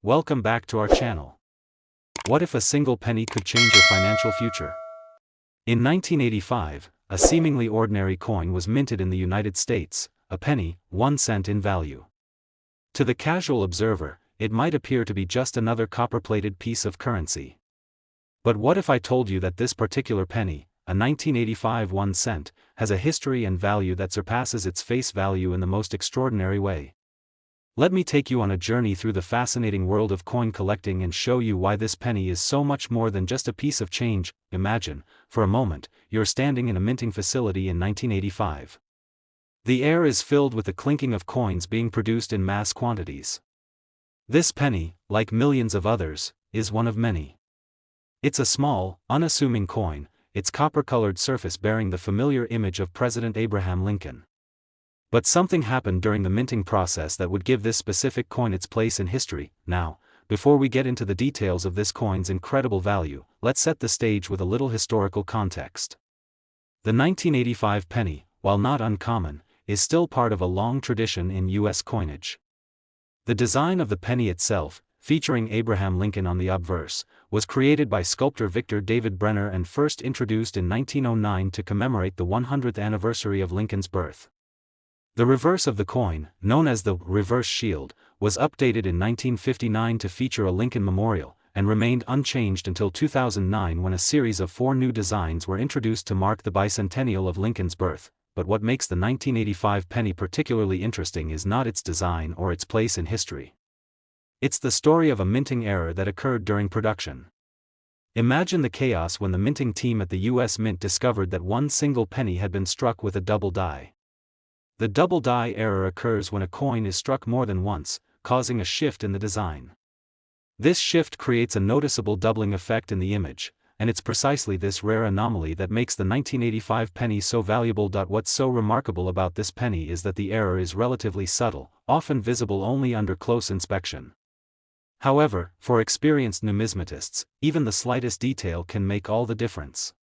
Welcome back to our channel. What if a single penny could change your financial future? In 1985, a seemingly ordinary coin was minted in the United States, a penny, 1 cent in value. To the casual observer, it might appear to be just another copper-plated piece of currency. But what if I told you that this particular penny, a 1985 1 cent, has a history and value that surpasses its face value in the most extraordinary way? Let me take you on a journey through the fascinating world of coin collecting and show you why this penny is so much more than just a piece of change. Imagine, for a moment, you're standing in a minting facility in 1985. The air is filled with the clinking of coins being produced in mass quantities. This penny, like millions of others, is one of many. It's a small, unassuming coin, its copper-colored surface bearing the familiar image of President Abraham Lincoln. But something happened during the minting process that would give this specific coin its place in history. Now, before we get into the details of this coin's incredible value, let's set the stage with a little historical context. The 1985 penny, while not uncommon, is still part of a long tradition in U.S. coinage. The design of the penny itself, featuring Abraham Lincoln on the obverse, was created by sculptor Victor David Brenner and first introduced in 1909 to commemorate the 100th anniversary of Lincoln's birth. The reverse of the coin, known as the reverse shield, was updated in 1959 to feature a Lincoln memorial, and remained unchanged until 2009 when a series of 4 new designs were introduced to mark the bicentennial of Lincoln's birth. But what makes the 1985 penny particularly interesting is not its design or its place in history. It's the story of a minting error that occurred during production. Imagine the chaos when the minting team at the U.S. Mint discovered that one single penny had been struck with a double die. The double die error occurs when a coin is struck more than once, causing a shift in the design. This shift creates a noticeable doubling effect in the image, and it's precisely this rare anomaly that makes the 1985 penny so valuable. What's so remarkable about this penny is that the error is relatively subtle, often visible only under close inspection. However, for experienced numismatists, even the slightest detail can make all the difference.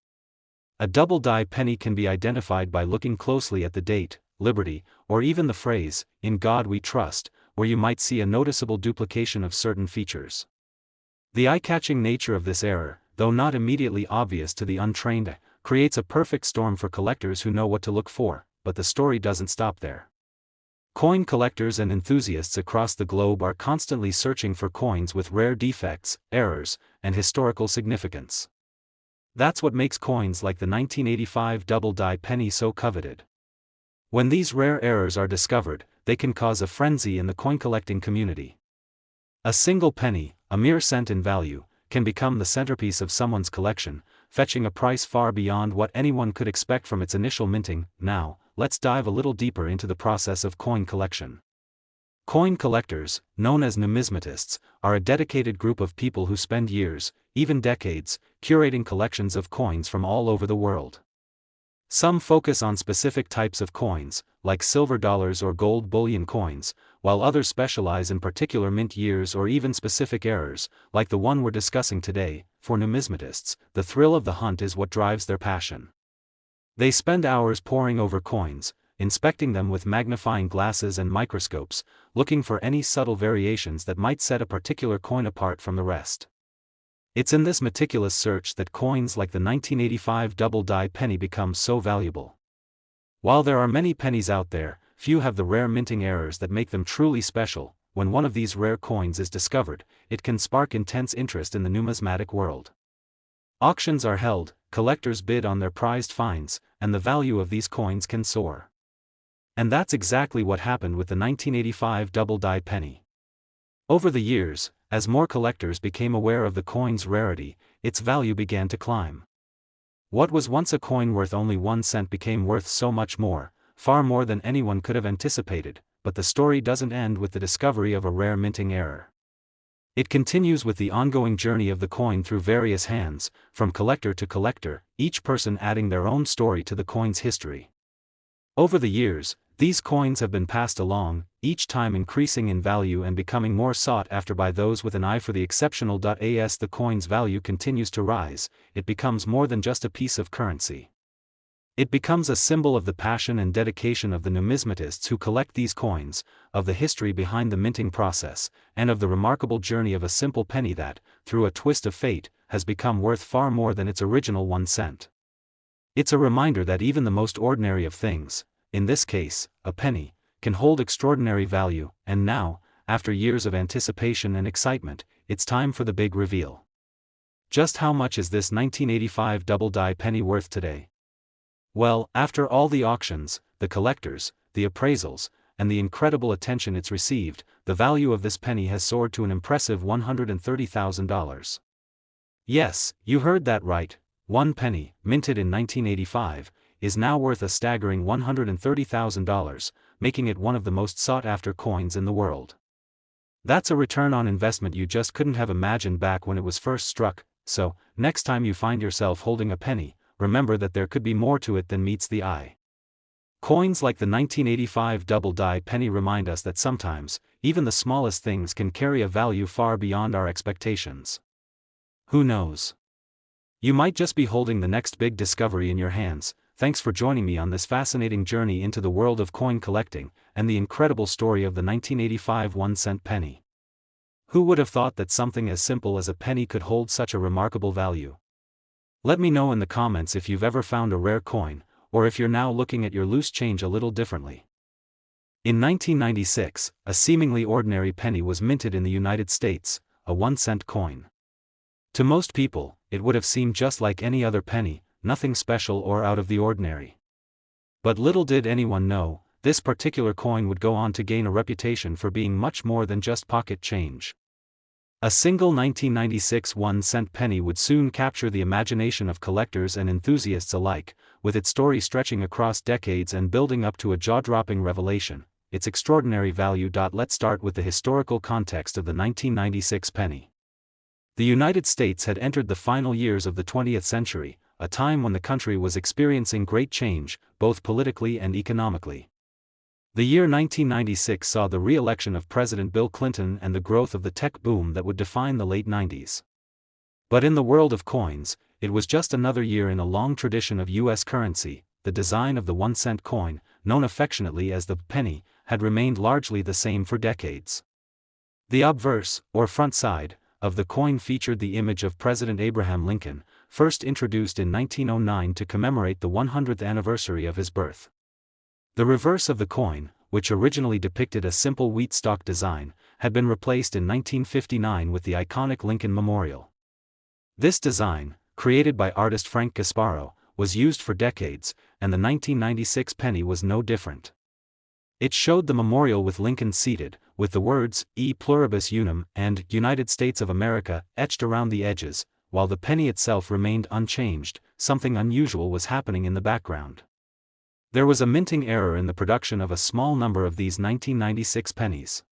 A double die penny can be identified by looking closely at the date, Liberty, or even the phrase, "In God We Trust," where you might see a noticeable duplication of certain features. The eye-catching nature of this error, though not immediately obvious to the untrained eye, creates a perfect storm for collectors who know what to look for. But the story doesn't stop there. Coin collectors and enthusiasts across the globe are constantly searching for coins with rare defects, errors, and historical significance. That's what makes coins like the 1985 double die penny so coveted. When these rare errors are discovered, they can cause a frenzy in the coin collecting community. A single penny, a mere cent in value, can become the centerpiece of someone's collection, fetching a price far beyond what anyone could expect from its initial minting. Now, let's dive a little deeper into the process of coin collection. Coin collectors, known as numismatists, are a dedicated group of people who spend years, even decades, curating collections of coins from all over the world. Some focus on specific types of coins, like silver dollars or gold bullion coins, while others specialize in particular mint years or even specific errors, like the one we're discussing today. For numismatists, the thrill of the hunt is what drives their passion. They spend hours poring over coins, inspecting them with magnifying glasses and microscopes, looking for any subtle variations that might set a particular coin apart from the rest. It's in this meticulous search that coins like the 1985 double die penny become so valuable. While there are many pennies out there, few have the rare minting errors that make them truly special. When one of these rare coins is discovered, it can spark intense interest in the numismatic world. Auctions are held, collectors bid on their prized finds, and the value of these coins can soar. And that's exactly what happened with the 1985 double die penny. Over the years, as more collectors became aware of the coin's rarity, its value began to climb. What was once a coin worth only 1 cent became worth so much more, far more than anyone could have anticipated. But the story doesn't end with the discovery of a rare minting error. It continues with the ongoing journey of the coin through various hands, from collector to collector, each person adding their own story to the coin's history. Over the years, these coins have been passed along, each time increasing in value and becoming more sought after by those with an eye for the exceptional. As the coin's value continues to rise, it becomes more than just a piece of currency. It becomes a symbol of the passion and dedication of the numismatists who collect these coins, of the history behind the minting process, and of the remarkable journey of a simple penny that, through a twist of fate, has become worth far more than its original 1 cent. It's a reminder that even the most ordinary of things, in this case, a penny, can hold extraordinary value, and now, after years of anticipation and excitement, it's time for the big reveal. Just how much is this 1985 double-die penny worth today? Well, after all the auctions, the collectors, the appraisals, and the incredible attention it's received, the value of this penny has soared to an impressive $130,000. Yes, you heard that right. One penny, minted in 1985, is now worth a staggering $130,000, making it one of the most sought-after coins in the world. That's a return on investment you just couldn't have imagined back when it was first struck, so, next time you find yourself holding a penny, remember that there could be more to it than meets the eye. Coins like the 1985 double-die penny remind us that sometimes, even the smallest things can carry a value far beyond our expectations. Who knows? You might just be holding the next big discovery in your hands. Thanks for joining me on this fascinating journey into the world of coin collecting, and the incredible story of the 1985 1-cent penny. Who would have thought that something as simple as a penny could hold such a remarkable value? Let me know in the comments if you've ever found a rare coin, or if you're now looking at your loose change a little differently. In 1996, a seemingly ordinary penny was minted in the United States, a 1-cent coin. To most people, it would have seemed just like any other penny, nothing special or out of the ordinary. But little did anyone know, this particular coin would go on to gain a reputation for being much more than just pocket change. A single 1996 1-cent penny would soon capture the imagination of collectors and enthusiasts alike, with its story stretching across decades and building up to a jaw-dropping revelation, its extraordinary value. Let's start with the historical context of the 1996 penny. The United States had entered the final years of the 20th century, a time when the country was experiencing great change, both politically and economically. The year 1996 saw the re-election of President Bill Clinton and the growth of the tech boom that would define the late 90s. But in the world of coins, it was just another year in a long tradition of U.S. currency. The design of the 1-cent coin, known affectionately as the penny, had remained largely the same for decades. The obverse, or front side, of the coin featured the image of President Abraham Lincoln, first introduced in 1909 to commemorate the 100th anniversary of his birth. The reverse of the coin, which originally depicted a simple wheat stalk design, had been replaced in 1959 with the iconic Lincoln Memorial. This design, created by artist Frank Gasparo, was used for decades, and the 1996 penny was no different. It showed the memorial with Lincoln seated, with the words, E pluribus unum, and United States of America, etched around the edges, while the penny itself remained unchanged. Something unusual was happening in the background. There was a minting error in the production of a small number of these 1996 pennies.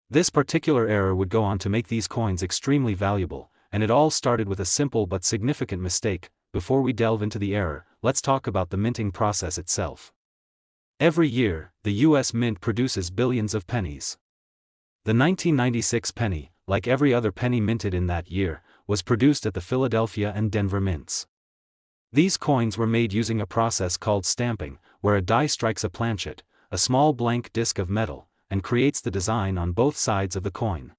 This particular error would go on to make these coins extremely valuable, and it all started with a simple but significant mistake. Before we delve into the error, let's talk about the minting process itself. Every year, the U.S. Mint produces billions of pennies. The 1996 penny, like every other penny minted in that year, was produced at the Philadelphia and Denver mints. These coins were made using a process called stamping, where a die strikes a planchet, a small blank disc of metal, and creates the design on both sides of the coin.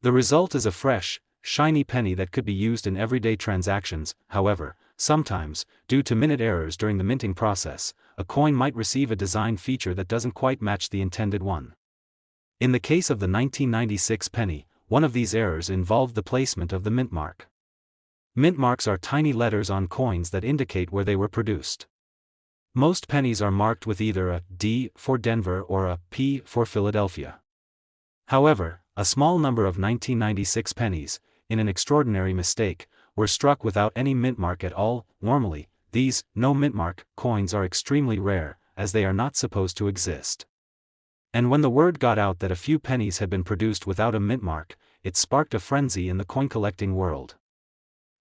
The result is a fresh, shiny penny that could be used in everyday transactions. However, sometimes, due to minute errors during the minting process, a coin might receive a design feature that doesn't quite match the intended one. In the case of the 1996 penny, one of these errors involved the placement of the mintmark. Mintmarks are tiny letters on coins that indicate where they were produced. Most pennies are marked with either a D for Denver or a P for Philadelphia. However, a small number of 1996 pennies, in an extraordinary mistake, were struck without any mintmark at all. Normally, these no mintmark coins are extremely rare, as they are not supposed to exist. And when the word got out that a few pennies had been produced without a mintmark, it sparked a frenzy in the coin collecting world.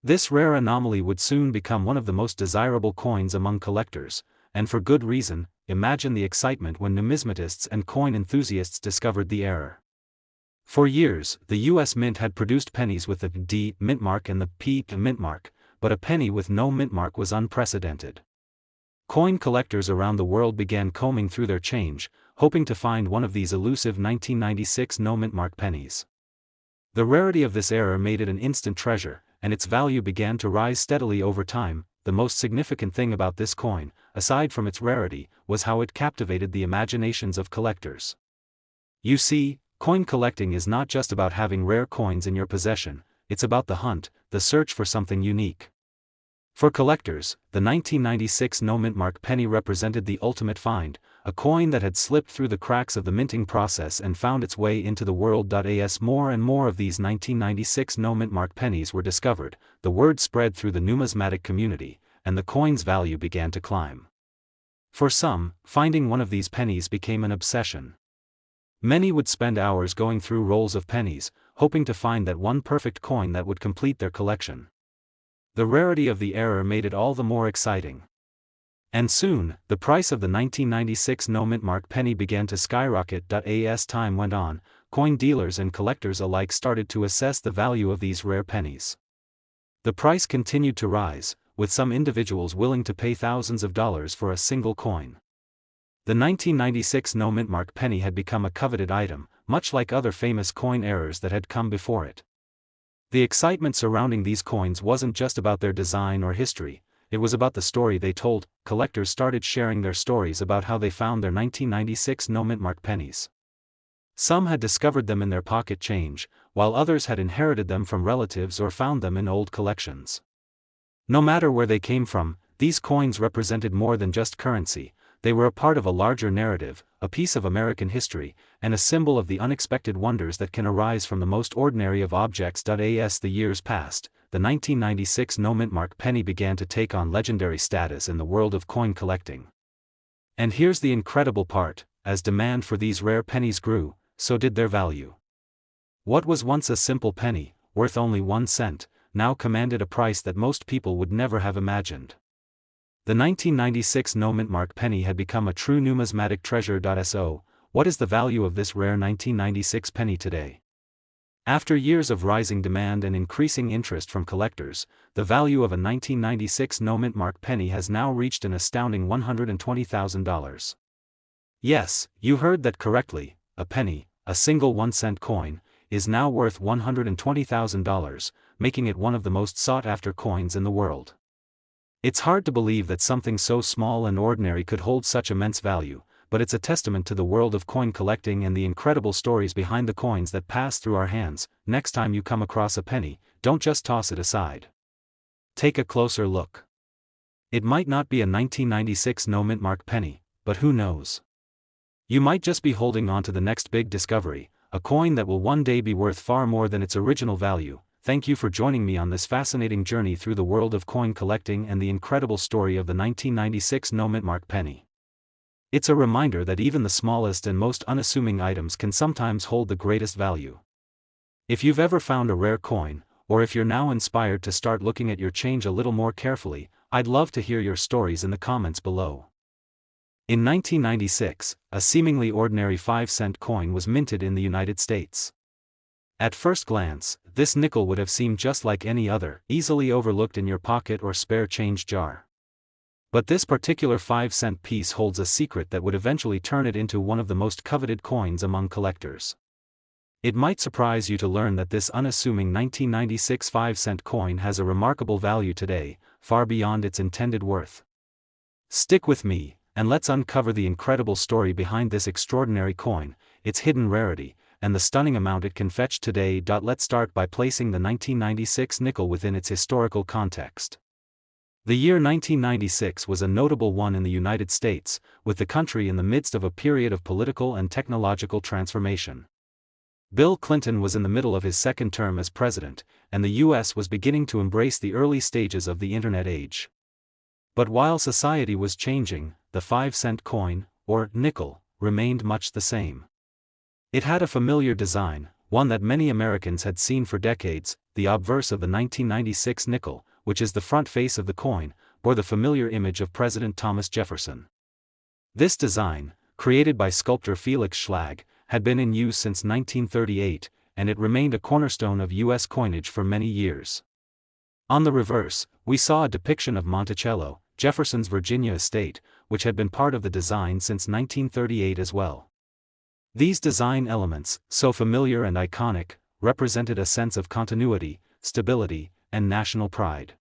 This rare anomaly would soon become one of the most desirable coins among collectors, and for good reason. Imagine the excitement when numismatists and coin enthusiasts discovered the error. For years, the U.S. Mint had produced pennies with the D mintmark and the P mintmark, but a penny with no mintmark was unprecedented. coin collectors around the world began combing through their change, hoping to find one of these elusive 1996 no-mintmark pennies. The rarity of this error made it an instant treasure, and its value began to rise steadily over time. The most significant thing about this coin, aside from its rarity, was how it captivated the imaginations of collectors. You see, coin collecting is not just about having rare coins in your possession, it's about the hunt, the search for something unique. For collectors, the 1996 no-mintmark penny represented the ultimate find, a coin that had slipped through the cracks of the minting process and found its way into the world. As more and more of these 1996 no-mintmark pennies were discovered, the word spread through the numismatic community, and the coin's value began to climb. For some, finding one of these pennies became an obsession. Many would spend hours going through rolls of pennies, hoping to find that one perfect coin that would complete their collection. The rarity of the error made it all the more exciting. And soon, the price of the 1996 no-mintmark penny began to skyrocket. As time went on, coin dealers and collectors alike started to assess the value of these rare pennies. The price continued to rise, with some individuals willing to pay thousands of dollars for a single coin. The 1996 no-mintmark penny had become a coveted item, much like other famous coin errors that had come before it. The excitement surrounding these coins wasn't just about their design or history, it was about the story they told. Collectors started sharing their stories about how they found their 1996 no-mintmark pennies. Some had discovered them in their pocket change, while others had inherited them from relatives or found them in old collections. No matter where they came from, these coins represented more than just currency. They were a part of a larger narrative, a piece of American history, and a symbol of the unexpected wonders that can arise from the most ordinary of objects. As the years passed, the 1996 no-mintmark penny began to take on legendary status in the world of coin collecting. And here's the incredible part, as demand for these rare pennies grew, so did their value. What was once a simple penny, worth only 1 cent, now commanded a price that most people would never have imagined. The 1996 no-mintmark penny had become a true numismatic treasure. So, what is the value of this rare 1996 penny today? After years of rising demand and increasing interest from collectors, the value of a 1996 no-mintmark penny has now reached an astounding $120,000. Yes, you heard that correctly, a penny, a single 1-cent coin, is now worth $120,000, making it one of the most sought-after coins in the world. It's hard to believe that something so small and ordinary could hold such immense value, but it's a testament to the world of coin collecting and the incredible stories behind the coins that pass through our hands. Next time you come across a penny, don't just toss it aside. Take a closer look. It might not be a 1996 no-mintmark penny, but who knows? You might just be holding on to the next big discovery, a coin that will one day be worth far more than its original value. Thank you for joining me on this fascinating journey through the world of coin collecting and the incredible story of the 1996 no-mintmark penny. It's a reminder that even the smallest and most unassuming items can sometimes hold the greatest value. If you've ever found a rare coin, or if you're now inspired to start looking at your change a little more carefully, I'd love to hear your stories in the comments below. In 1996, a seemingly ordinary 5-cent coin was minted in the United States. At first glance, this nickel would have seemed just like any other, easily overlooked in your pocket or spare change jar. But this particular 5-cent piece holds a secret that would eventually turn it into one of the most coveted coins among collectors. It might surprise you to learn that this unassuming 1996 5-cent coin has a remarkable value today, far beyond its intended worth. Stick with me, and let's uncover the incredible story behind this extraordinary coin, its hidden rarity, and the stunning amount it can fetch today. Let's start by placing the 1996 nickel within its historical context. The year 1996 was a notable one in the United States, with the country in the midst of a period of political and technological transformation. Bill Clinton was in the middle of his second term as president, and the U.S. was beginning to embrace the early stages of the Internet age. But while society was changing, the 5-cent coin, or nickel, remained much the same. It had a familiar design, one that many Americans had seen for decades. The obverse of the 1996 nickel, which is the front face of the coin, bore the familiar image of President Thomas Jefferson. This design, created by sculptor Felix Schlag, had been in use since 1938, and it remained a cornerstone of U.S. coinage for many years. On the reverse, we saw a depiction of Monticello, Jefferson's Virginia estate, which had been part of the design since 1938 as well. These design elements, so familiar and iconic, represented a sense of continuity, stability, and national pride.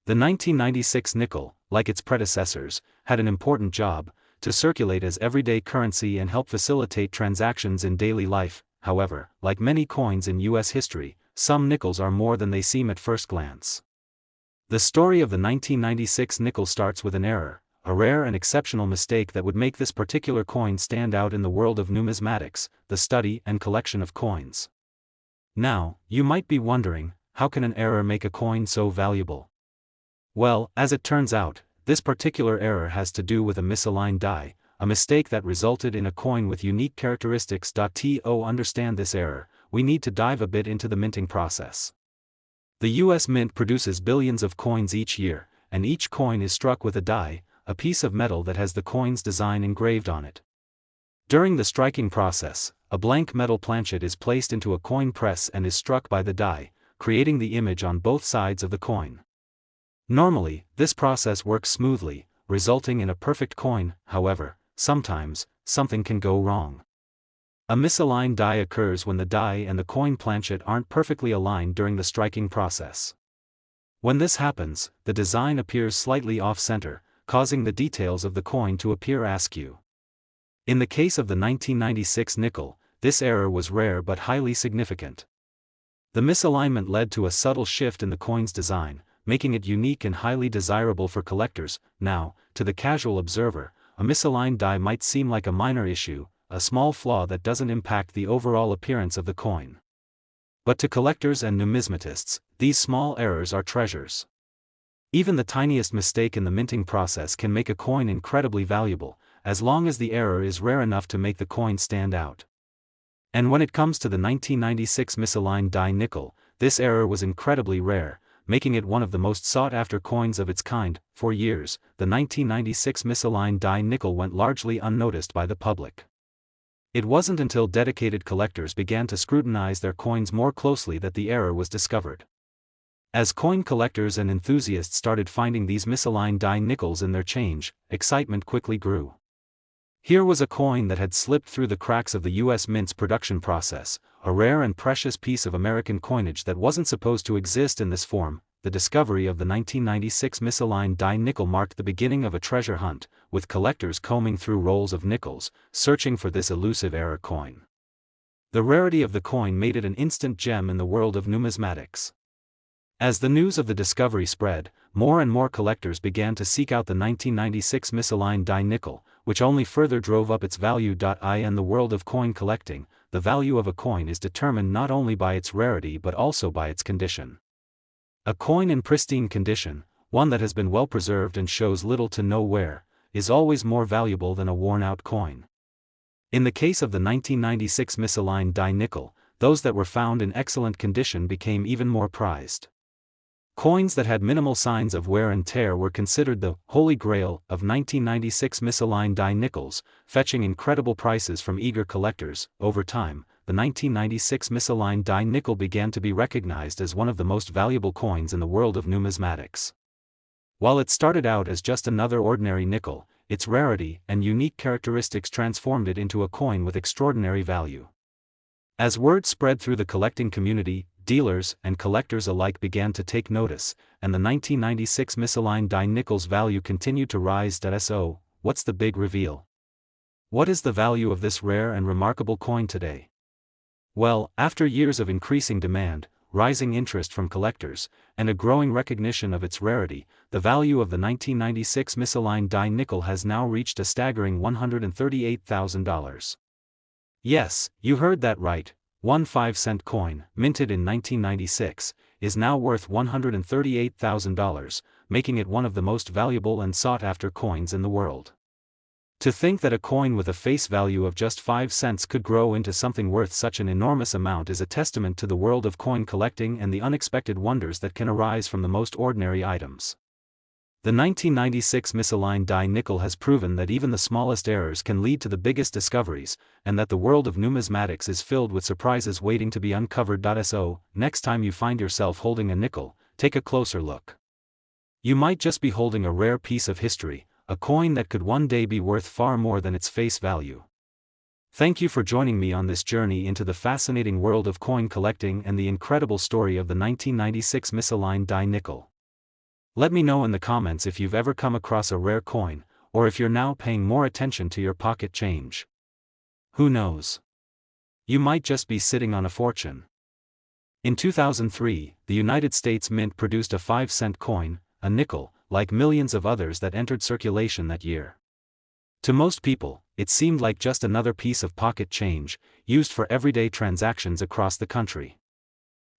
The 1996 nickel, like its predecessors, had an important job: to circulate as everyday currency and help facilitate transactions in daily life. However, like many coins in U.S. history, some nickels are more than they seem at first glance. The story of the 1996 nickel starts with an error, a rare and exceptional mistake that would make this particular coin stand out in the world of numismatics, the study and collection of coins. Now, you might be wondering, how can an error make a coin so valuable? Well, as it turns out, this particular error has to do with a misaligned die, a mistake that resulted in a coin with unique characteristics. To understand this error, we need to dive a bit into the minting process. The U.S. Mint produces billions of coins each year, and each coin is struck with a die, a piece of metal that has the coin's design engraved on it. During the striking process, a blank metal planchet is placed into a coin press and is struck by the die, creating the image on both sides of the coin. Normally, this process works smoothly, resulting in a perfect coin. However, sometimes, something can go wrong. A misaligned die occurs when the die and the coin planchet aren't perfectly aligned during the striking process. When this happens, the design appears slightly off-center, causing the details of the coin to appear askew. In the case of the 1996 nickel, this error was rare but highly significant. The misalignment led to a subtle shift in the coin's design, making it unique and highly desirable for collectors. Now, to the casual observer, a misaligned die might seem like a minor issue, a small flaw that doesn't impact the overall appearance of the coin. But to collectors and numismatists, these small errors are treasures. Even the tiniest mistake in the minting process can make a coin incredibly valuable, as long as the error is rare enough to make the coin stand out. And when it comes to the 1996 misaligned die nickel, this error was incredibly rare, making it one of the most sought-after coins of its kind. For years, the 1996 misaligned die nickel went largely unnoticed by the public. It wasn't until dedicated collectors began to scrutinize their coins more closely that the error was discovered. As coin collectors and enthusiasts started finding these misaligned die nickels in their change, excitement quickly grew. Here was a coin that had slipped through the cracks of the U.S. Mint's production process, a rare and precious piece of American coinage that wasn't supposed to exist in this form. The discovery of the 1996 misaligned die nickel marked the beginning of a treasure hunt, with collectors combing through rolls of nickels, searching for this elusive error coin. The rarity of the coin made it an instant gem in the world of numismatics. As the news of the discovery spread, more and more collectors began to seek out the 1996 misaligned die nickel, which only further drove up its value. In the world of coin collecting, the value of a coin is determined not only by its rarity but also by its condition. A coin in pristine condition, one that has been well preserved and shows little to no wear, is always more valuable than a worn-out coin. In the case of the 1996 misaligned die nickel, those that were found in excellent condition became even more prized. Coins that had minimal signs of wear and tear were considered the holy grail of 1996 misaligned die nickels, fetching incredible prices from eager collectors. Over time, the 1996 misaligned die nickel began to be recognized as one of the most valuable coins in the world of numismatics. While it started out as just another ordinary nickel, its rarity and unique characteristics transformed it into a coin with extraordinary value. As word spread through the collecting community, dealers and collectors alike began to take notice, and the 1996 misaligned die nickel's value continued to rise. So, what's the big reveal? What is the value of this rare and remarkable coin today? Well, after years of increasing demand, rising interest from collectors, and a growing recognition of its rarity, the value of the 1996 misaligned die nickel has now reached a staggering $138,000. Yes, you heard that right. One 5-cent coin, minted in 1996, is now worth $138,000, making it one of the most valuable and sought-after coins in the world. To think that a coin with a face value of just 5 cents could grow into something worth such an enormous amount is a testament to the world of coin collecting and the unexpected wonders that can arise from the most ordinary items. The 1996 misaligned die nickel has proven that even the smallest errors can lead to the biggest discoveries, and that the world of numismatics is filled with surprises waiting to be uncovered. So, next time you find yourself holding a nickel, take a closer look. You might just be holding a rare piece of history, a coin that could one day be worth far more than its face value. Thank you for joining me on this journey into the fascinating world of coin collecting and the incredible story of the 1996 misaligned die nickel. Let me know in the comments if you've ever come across a rare coin, or if you're now paying more attention to your pocket change. Who knows? You might just be sitting on a fortune. In 2003, the United States Mint produced a 5-cent coin, a nickel, like millions of others that entered circulation that year. To most people, it seemed like just another piece of pocket change, used for everyday transactions across the country.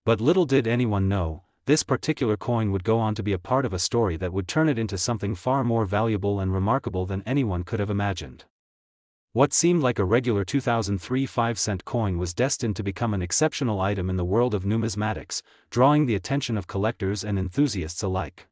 But little did anyone know, this particular coin would go on to be a part of a story that would turn it into something far more valuable and remarkable than anyone could have imagined. What seemed like a regular 2003 5-cent coin was destined to become an exceptional item in the world of numismatics, drawing the attention of collectors and enthusiasts alike.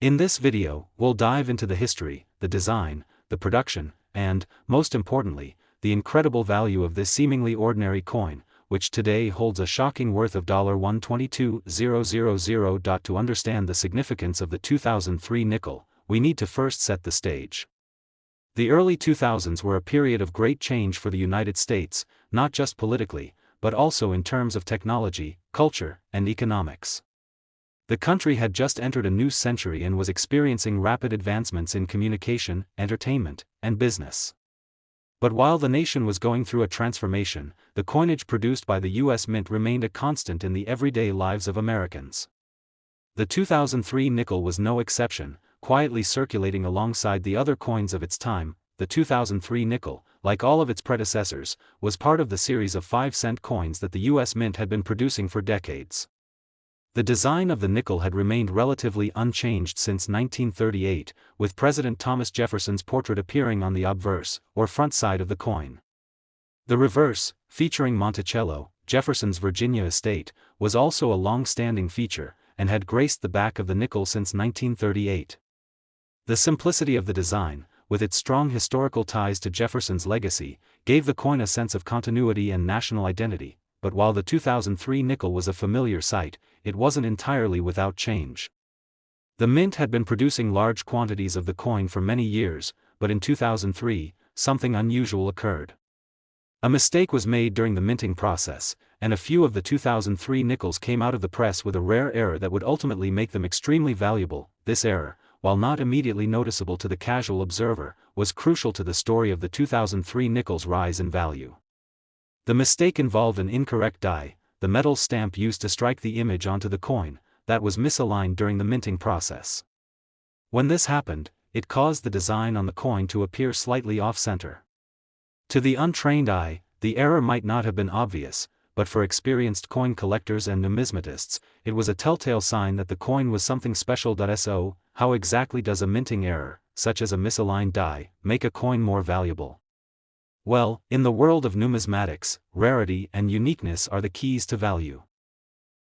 In this video, we'll dive into the history, the design, the production, and, most importantly, the incredible value of this seemingly ordinary coin, which today holds a shocking worth of $122,000. To understand the significance of the 2003 nickel, we need to first set the stage. The early 2000s were a period of great change for the United States, not just politically, but also in terms of technology, culture, and economics. The country had just entered a new century and was experiencing rapid advancements in communication, entertainment, and business. But while the nation was going through a transformation, the coinage produced by the U.S. Mint remained a constant in the everyday lives of Americans. The 2003 nickel was no exception, quietly circulating alongside the other coins of its time. The 2003 nickel, like all of its predecessors, was part of the series of 5-cent coins that the U.S. Mint had been producing for decades. The design of the nickel had remained relatively unchanged since 1938, with President Thomas Jefferson's portrait appearing on the obverse, or front side of the coin. The reverse, featuring Monticello, Jefferson's Virginia estate, was also a long-standing feature, and had graced the back of the nickel since 1938. The simplicity of the design, with its strong historical ties to Jefferson's legacy, gave the coin a sense of continuity and national identity. But while the 2003 nickel was a familiar sight, it wasn't entirely without change. The Mint had been producing large quantities of the coin for many years, but in 2003, something unusual occurred. A mistake was made during the minting process, and a few of the 2003 nickels came out of the press with a rare error that would ultimately make them extremely valuable. This error, while not immediately noticeable to the casual observer, was crucial to the story of the 2003 nickel's rise in value. The mistake involved an incorrect die, the metal stamp used to strike the image onto the coin, that was misaligned during the minting process. When this happened, it caused the design on the coin to appear slightly off-center. To the untrained eye, the error might not have been obvious, but for experienced coin collectors and numismatists, it was a telltale sign that the coin was something special. So, how exactly does a minting error, such as a misaligned die, make a coin more valuable? Well, in the world of numismatics, rarity and uniqueness are the keys to value.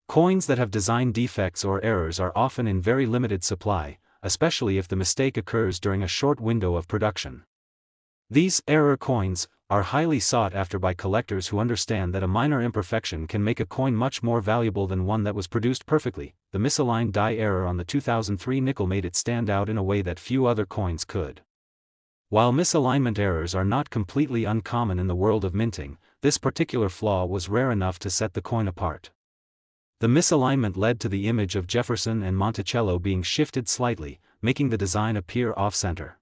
Coins that have design defects or errors are often in very limited supply, especially if the mistake occurs during a short window of production. These error coins are highly sought after by collectors who understand that a minor imperfection can make a coin much more valuable than one that was produced perfectly. The misaligned die error on the 2003 nickel made it stand out in a way that few other coins could. While misalignment errors are not completely uncommon in the world of minting, this particular flaw was rare enough to set the coin apart. The misalignment led to the image of Jefferson and Monticello being shifted slightly, making the design appear off-center.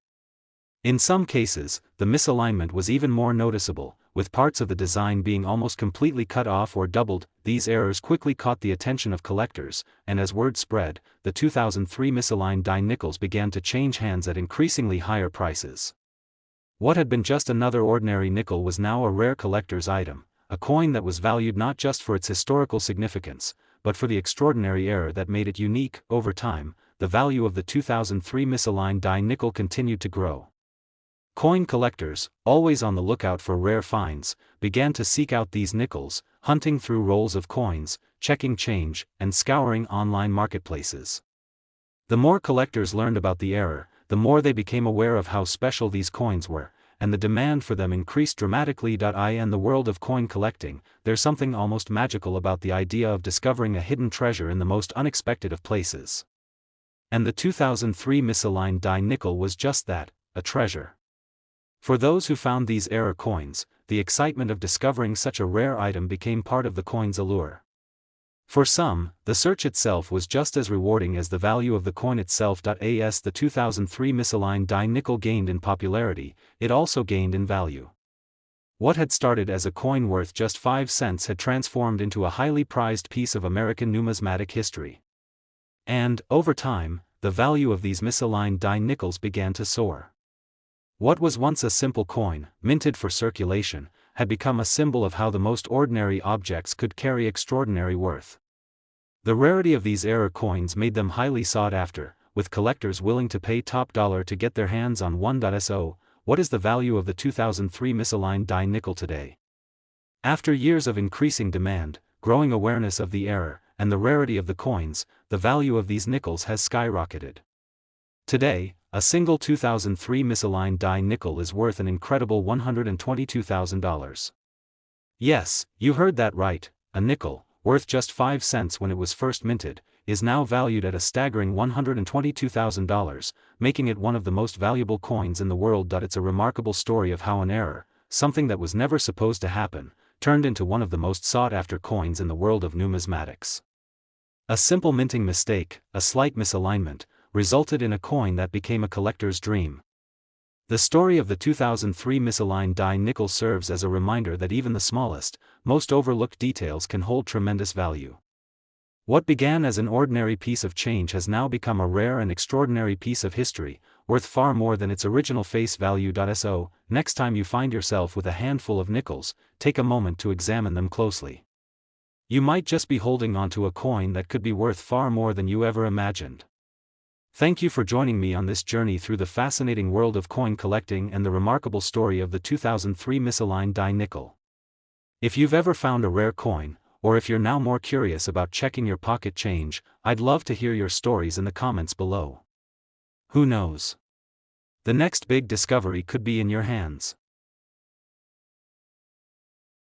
In some cases, the misalignment was even more noticeable, with parts of the design being almost completely cut off or doubled. These errors quickly caught the attention of collectors, and as word spread, the 2003 misaligned die nickels began to change hands at increasingly higher prices. What had been just another ordinary nickel was now a rare collector's item, a coin that was valued not just for its historical significance, but for the extraordinary error that made it unique. Over time, the value of the 2003 misaligned die nickel continued to grow. Coin collectors, always on the lookout for rare finds, began to seek out these nickels, hunting through rolls of coins, checking change, and scouring online marketplaces. The more collectors learned about the error, the more they became aware of how special these coins were, and the demand for them increased dramatically. In the world of coin collecting, there's something almost magical about the idea of discovering a hidden treasure in the most unexpected of places. And the 2003 misaligned die nickel was just that, a treasure. For those who found these error coins, the excitement of discovering such a rare item became part of the coin's allure. For some, the search itself was just as rewarding as the value of the coin itself. As the 2003 misaligned die nickel gained in popularity, it also gained in value. What had started as a coin worth just 5 cents had transformed into a highly prized piece of American numismatic history. And, over time, the value of these misaligned die nickels began to soar. What was once a simple coin, minted for circulation, had become a symbol of how the most ordinary objects could carry extraordinary worth. The rarity of these error coins made them highly sought after, with collectors willing to pay top dollar to get their hands on one. So, what is the value of the 2003 misaligned die nickel today? After years of increasing demand, growing awareness of the error, and the rarity of the coins, the value of these nickels has skyrocketed. Today, a single 2003 misaligned die nickel is worth an incredible $122,000. Yes, you heard that right, a nickel, worth just 5 cents when it was first minted, is now valued at a staggering $122,000, making it one of the most valuable coins in the world. It's a remarkable story of how an error, something that was never supposed to happen, turned into one of the most sought-after coins in the world of numismatics. A simple minting mistake, a slight misalignment, resulted in a coin that became a collector's dream. The story of the 2003 misaligned die nickel serves as a reminder that even the smallest, most overlooked details can hold tremendous value. What began as an ordinary piece of change has now become a rare and extraordinary piece of history, worth far more than its original face value. So, next time you find yourself with a handful of nickels, take a moment to examine them closely. You might just be holding onto a coin that could be worth far more than you ever imagined. Thank you for joining me on this journey through the fascinating world of coin collecting and the remarkable story of the 2003 misaligned die nickel. If you've ever found a rare coin, or if you're now more curious about checking your pocket change, I'd love to hear your stories in the comments below. Who knows? The next big discovery could be in your hands.